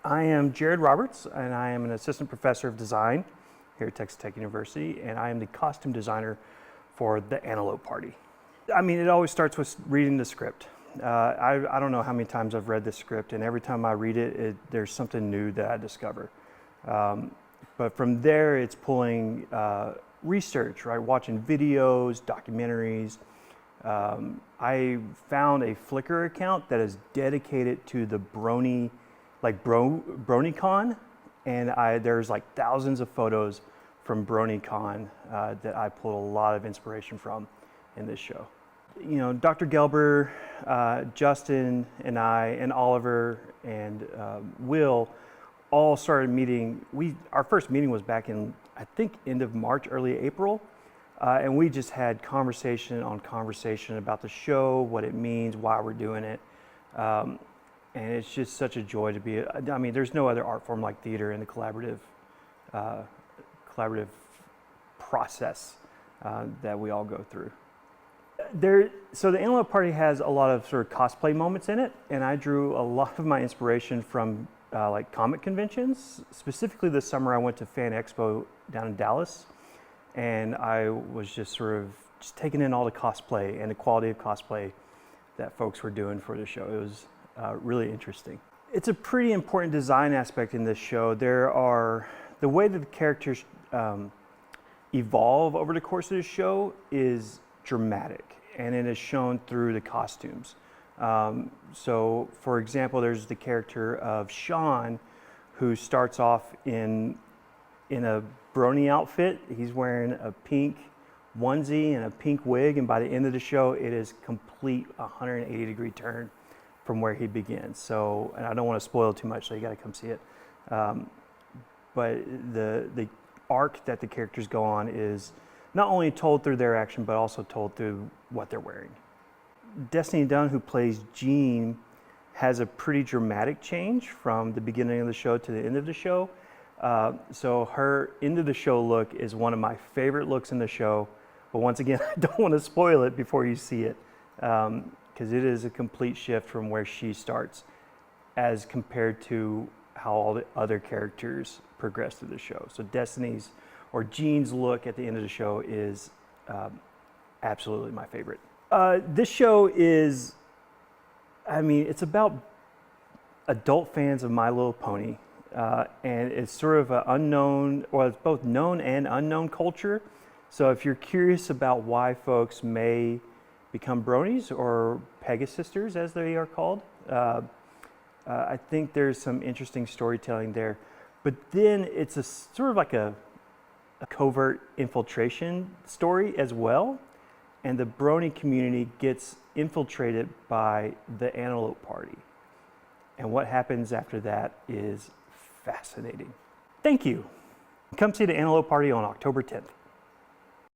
I am Jared Roberts, and I am an assistant professor of design here at Texas Tech University, and I am the costume designer for the Antelope Party. I mean, it always starts with reading the script. I don't know how many times I've read this script, and every time I read it, there's something new that I discover. But from there, it's pulling research, right? Watching videos, documentaries. I found a Flickr account that is dedicated to the BronyCon, and there's like thousands of photos from BronyCon that I pulled a lot of inspiration from in this show. You know, Dr. Gelber, Justin, and I, and Oliver, and Will all started meeting. Our first meeting was back in, I think, end of March, early April, and we just had conversation on conversation about the show, what it means, why we're doing it. And it's just such a joy to be, I mean, there's no other art form like theater and the collaborative process that we all go through. So the Antelope Party has a lot of sort of cosplay moments in it, and I drew a lot of my inspiration from like comic conventions. Specifically this summer I went to Fan Expo down in Dallas, and I was just sort of taking in all the cosplay and the quality of cosplay that folks were doing for the show. It was really interesting. It's a pretty important design aspect in this show. The way that the characters evolve over the course of the show is dramatic, and it is shown through the costumes. So for example, there's the character of Sean, who starts off in a brony outfit. He's wearing a pink onesie and a pink wig, and by the end of the show it is complete 180-degree turn from where he begins. So, and I don't want to spoil too much, so you got to come see it. But the arc that the characters go on is not only told through their action, but also told through what they're wearing. Destiny Dunn, who plays Jean, has a pretty dramatic change from the beginning of the show to the end of the show. So her end of the show look is one of my favorite looks in the show. But once again, I don't want to spoil it before you see it, because it is a complete shift from where she starts as compared to how all the other characters progress through the show. So Destiny's, or Jean's look at the end of the show is absolutely my favorite. This show is, I mean, it's about adult fans of My Little Pony, and it's sort of an unknown, or it's both known and unknown culture. So if you're curious about why folks may become bronies or Pegasisters, as they are called, I think there's some interesting storytelling there. But then it's a sort of like a covert infiltration story as well. And the brony community gets infiltrated by the Antelope Party. And what happens after that is fascinating. Thank you. Come see the Antelope Party on October 10th.